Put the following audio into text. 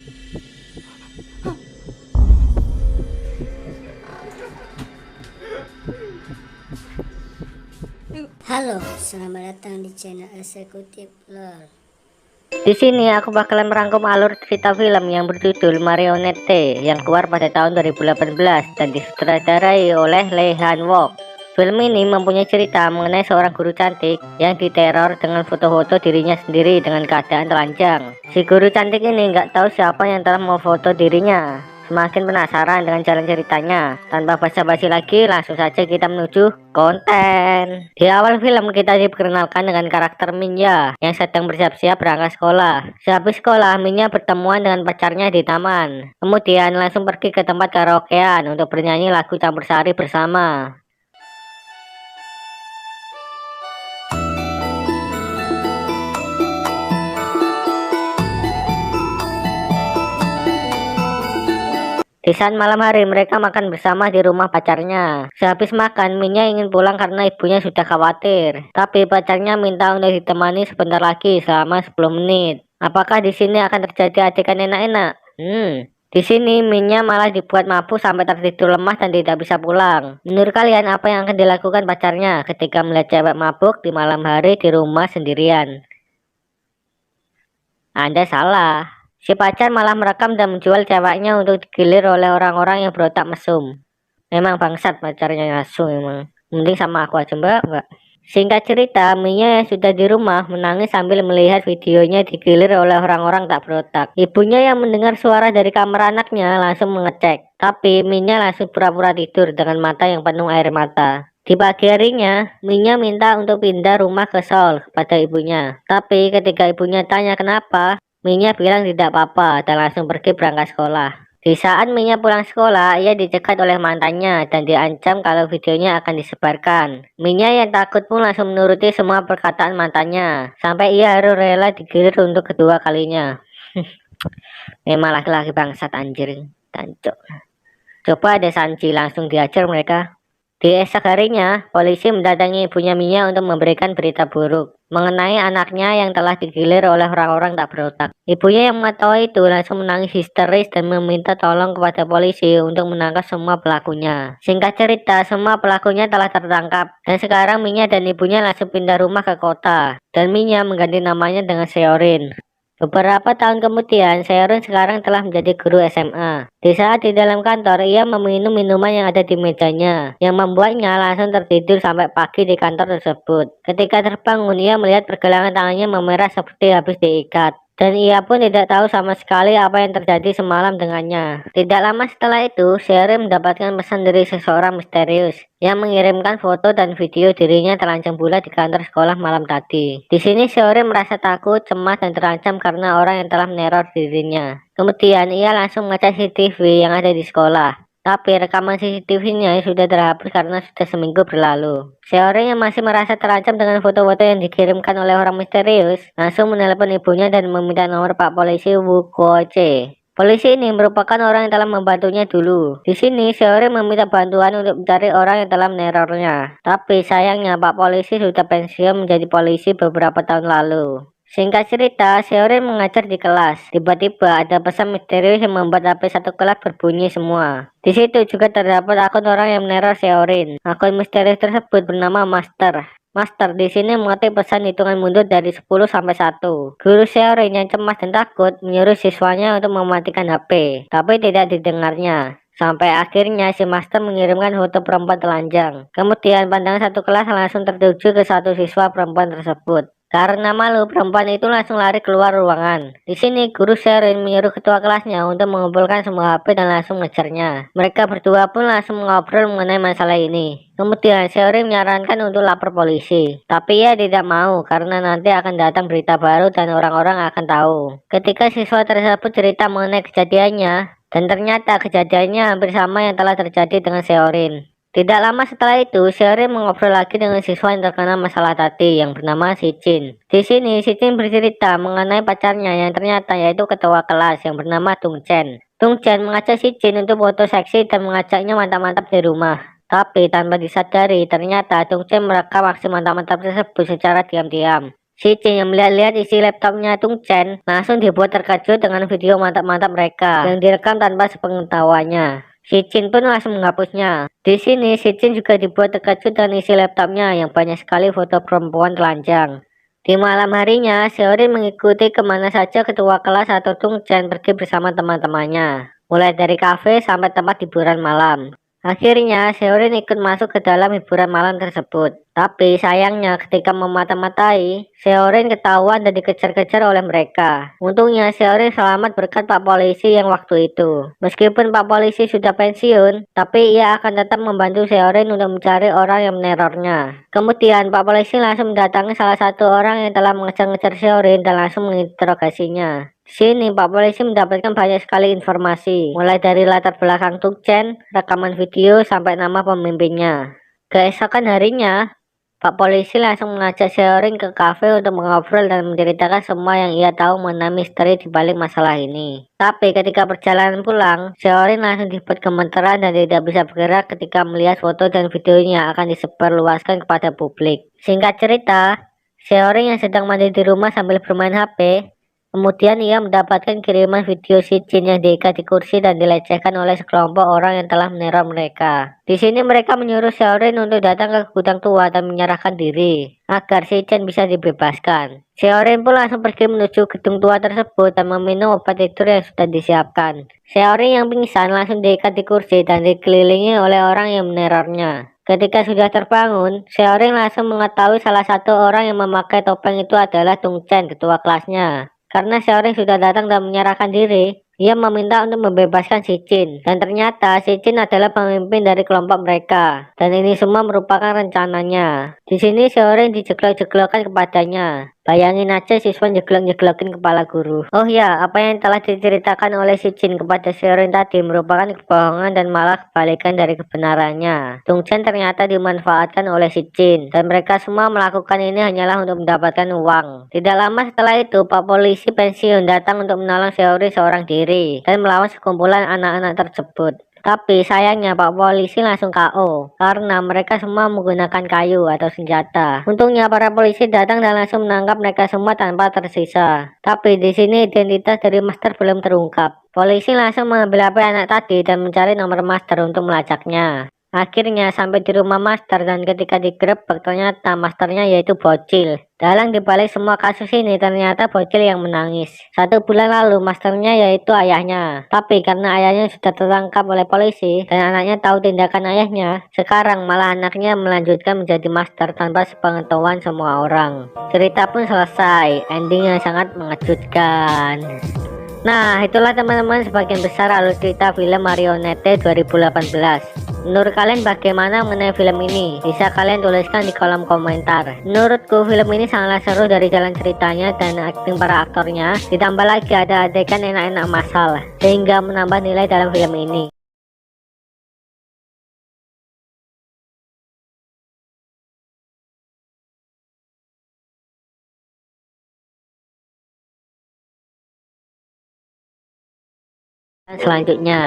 Halo, selamat datang di channel Eksekutif Lol. Di sini aku bakalan merangkum alur cerita film yang berjudul Marionette yang keluar pada tahun 2018 dan disutradarai oleh Lee Han Wook. Film ini mempunyai cerita mengenai seorang guru cantik yang diteror dengan foto-foto dirinya sendiri dengan keadaan telanjang. Si guru cantik ini nggak tahu siapa yang telah memfoto dirinya. Semakin penasaran dengan jalan ceritanya, tanpa basa-basi lagi langsung saja kita menuju konten. Di awal film kita diperkenalkan dengan karakter Minya yang sedang bersiap-siap berangkat sekolah. Sehabis sekolah, Minya bertemuan dengan pacarnya di taman. Kemudian langsung pergi ke tempat karaokean untuk bernyanyi lagu campur sari bersama. Di saat malam hari mereka makan bersama di rumah pacarnya. Sehabis makan, Minya ingin pulang karena ibunya sudah khawatir. Tapi pacarnya minta untuk ditemani sebentar lagi selama 10 menit. Apakah di sini akan terjadi adegan enak-enak? Di sini Minya malah dibuat mabuk sampai tertidur lemah dan tidak bisa pulang. Menurut kalian apa yang akan dilakukan pacarnya ketika melihat cewek mabuk di malam hari di rumah sendirian? Anda salah. Si pacar malah merekam dan menjual ceweknya untuk digilir oleh orang-orang yang berotak mesum. Memang bangsat pacarnya ngasu emang. Mending sama aku aja mbak. Singkat cerita, Minya yang sudah di rumah menangis sambil melihat videonya digilir oleh orang-orang tak berotak. Ibunya yang mendengar suara dari kamar anaknya langsung mengecek. Tapi Minya langsung pura-pura tidur dengan mata yang penuh air mata. Di pagi harinya, Minya minta untuk pindah rumah ke Seoul kepada ibunya. Tapi ketika ibunya tanya kenapa, Minya bilang tidak apa-apa dan langsung pergi berangkat sekolah. Di saat Minya pulang sekolah, ia dicegat oleh mantannya dan diancam kalau videonya akan disebarkan. Minya yang takut pun langsung menuruti semua perkataan mantannya, sampai ia harus rela digilir untuk kedua kalinya. Memang laki-laki bangsat anjir, tancuk. Coba ada Sanji langsung diajar mereka. Di esok harinya, polisi mendatangi ibunya Minya untuk memberikan berita buruk mengenai anaknya yang telah digilir oleh orang-orang tak berotak. Ibunya yang mengetahui itu langsung menangis histeris dan meminta tolong kepada polisi untuk menangkap semua pelakunya. Singkat cerita, semua pelakunya telah tertangkap dan sekarang Minya dan ibunya langsung pindah rumah ke kota dan Minya mengganti namanya dengan Seorin. Beberapa tahun kemudian, Seorin sekarang telah menjadi guru SMA. Di saat di dalam kantor, ia meminum minuman yang ada di mejanya, yang membuatnya langsung tertidur sampai pagi di kantor tersebut. Ketika terbangun, ia melihat pergelangan tangannya memerah seperti habis diikat. Dan ia pun tidak tahu sama sekali apa yang terjadi semalam dengannya. Tidak lama setelah itu, Seorin mendapatkan pesan dari seseorang misterius yang mengirimkan foto dan video dirinya terancam bulat di kantor sekolah malam tadi. Di sini Seorin merasa takut, cemas, dan terancam karena orang yang telah meneror dirinya. Kemudian ia langsung mengecek CCTV yang ada di sekolah. Tapi rekaman CCTV-nya sudah terhapus karena sudah seminggu berlalu. Seorang yang masih merasa terancam dengan foto-foto yang dikirimkan oleh orang misterius, langsung menelpon ibunya dan meminta nomor Pak Polisi Wu Kuo-che. Polisi ini merupakan orang yang telah membantunya dulu. Di sini, Seorang meminta bantuan untuk mencari orang yang telah menerornya. Tapi sayangnya Pak Polisi sudah pensiun menjadi polisi beberapa tahun lalu. Singkat cerita, Seorin mengajar di kelas. Tiba-tiba ada pesan misterius yang membuat HP satu kelas berbunyi semua. Di situ juga terdapat akun orang yang meneror Seorin. Akun misterius tersebut bernama Master. Master di sini mengetik pesan hitungan mundur dari 10 sampai 1. Guru Seorin yang cemas dan takut menyuruh siswanya untuk mematikan HP, tapi tidak didengarnya. Sampai akhirnya si Master mengirimkan foto perempuan telanjang. Kemudian pandangan satu kelas langsung tertuju ke satu siswa perempuan tersebut. Karena malu, perempuan itu langsung lari keluar ruangan. Di sini, guru Sherin menyuruh ketua kelasnya untuk mengumpulkan semua HP dan langsung mengejarnya. Mereka berdua pun langsung mengobrol mengenai masalah ini. Kemudian, Sherin menyarankan untuk lapor polisi. Tapi ia tidak mau karena nanti akan datang berita baru dan orang-orang akan tahu. Ketika siswa tersebut cerita mengenai kejadiannya, dan ternyata kejadiannya hampir sama yang telah terjadi dengan Sherin. Tidak lama setelah itu, Seorin mengobrol lagi dengan siswa yang terkena masalah tadi yang bernama Si Jin. Di sini, Si Jin bercerita mengenai pacarnya yang ternyata yaitu ketua kelas yang bernama Tung Chen. Tung Chen mengajak Si Jin untuk foto seksi dan mengajaknya mantap-mantap di rumah. Tapi tanpa disadari, ternyata Tung Chen merekam aksi mantap-mantap tersebut secara diam-diam. Si Jin yang melihat-lihat isi laptopnya Tung Chen langsung dibuat terkejut dengan video mantap-mantap mereka yang direkam tanpa sepengetahuannya. Si Jin pun langsung menghapusnya. Di sini si Jin juga dibuat terkejut dengan isi laptopnya yang banyak sekali foto perempuan telanjang. Di malam harinya, Seorin mengikuti kemana saja ketua kelas atau Tung Chen pergi bersama teman-temannya, mulai dari kafe sampai tempat hiburan malam. Akhirnya, Seorin ikut masuk ke dalam hiburan malam tersebut. Tapi sayangnya ketika memata-matai, Seorin ketahuan dan dikejar-kejar oleh mereka. Untungnya Seorin selamat berkat Pak Polisi yang waktu itu. Meskipun Pak Polisi sudah pensiun, tapi ia akan tetap membantu Seorin untuk mencari orang yang menerornya. Kemudian Pak Polisi langsung mendatangi salah satu orang yang telah mengejar-ngejar Seorin dan langsung menginterogasinya. Di sini Pak Polisi mendapatkan banyak sekali informasi, mulai dari latar belakang Tung Chen, rekaman video, sampai nama pemimpinnya. Keesokan harinya, Pak Polisi langsung mengajak Seorin ke kafe untuk mengobrol dan menceritakan semua yang ia tahu mengenai misteri di balik masalah ini. Tapi ketika perjalanan pulang, Seorin langsung dibuat gemeteran dan tidak bisa bergerak ketika melihat foto dan videonya akan disebarluaskan kepada publik. Singkat cerita, Seorin yang sedang mandi di rumah sambil bermain HP, kemudian ia mendapatkan kiriman video si Jin yang diikat di kursi dan dilecehkan oleh sekelompok orang yang telah meneror mereka. Di sini mereka menyuruh Seorin untuk datang ke gudang tua dan menyerahkan diri agar si Jin bisa dibebaskan. Seorin pun langsung pergi menuju gedung tua tersebut dan meminum obat tidur yang sudah disiapkan. Seorin yang pingsan langsung diikat di kursi dan dikelilingi oleh orang yang menerornya. Ketika sudah terbangun, Seorin langsung mengetahui salah satu orang yang memakai topeng itu adalah Tung Chen, ketua kelasnya. Karena Seorin sudah datang dan menyerahkan diri, ia meminta untuk membebaskan si Jin. Dan ternyata si Jin adalah pemimpin dari kelompok mereka. Dan ini semua merupakan rencananya. Di sini Seorin dijeglok-jeglokan kepadanya. Bayangin aja siswa jeglok-jeglokin kepala guru. Oh ya, apa yang telah diceritakan oleh si Jin kepada Seorin tadi merupakan kebohongan dan malah kebalikan dari kebenarannya. Tung Chen ternyata dimanfaatkan oleh si Jin, dan mereka semua melakukan ini hanyalah untuk mendapatkan uang. Tidak lama setelah itu, Pak Polisi pensiun datang untuk menolong Seorin seorang diri dan melawan sekumpulan anak-anak tersebut. Tapi sayangnya Pak Polisi langsung KO karena mereka semua menggunakan kayu atau senjata. Untungnya para polisi datang dan langsung menangkap mereka semua tanpa tersisa. Tapi di sini identitas dari master belum terungkap. Polisi langsung mengambil HP anak tadi dan mencari nomor master untuk melacaknya. Akhirnya sampai di rumah master dan ketika digerebek ternyata masternya yaitu bocil. Dalang dibalik semua kasus ini ternyata bocil yang menangis. 1 bulan lalu masternya yaitu ayahnya. Tapi karena ayahnya sudah tertangkap oleh polisi dan anaknya tahu tindakan ayahnya, sekarang malah anaknya melanjutkan menjadi master tanpa sepengetahuan semua orang. Cerita pun selesai, ending yang sangat mengejutkan. Nah, itulah teman-teman sebagian besar alur cerita film Marionette 2018. Menurut kalian bagaimana mengenai film ini? Bisa kalian tuliskan di kolom komentar. Menurutku film ini sangatlah seru dari jalan ceritanya dan akting para aktornya. Ditambah lagi ada adegan enak-enak masal, sehingga menambah nilai dalam film ini. Dan selanjutnya.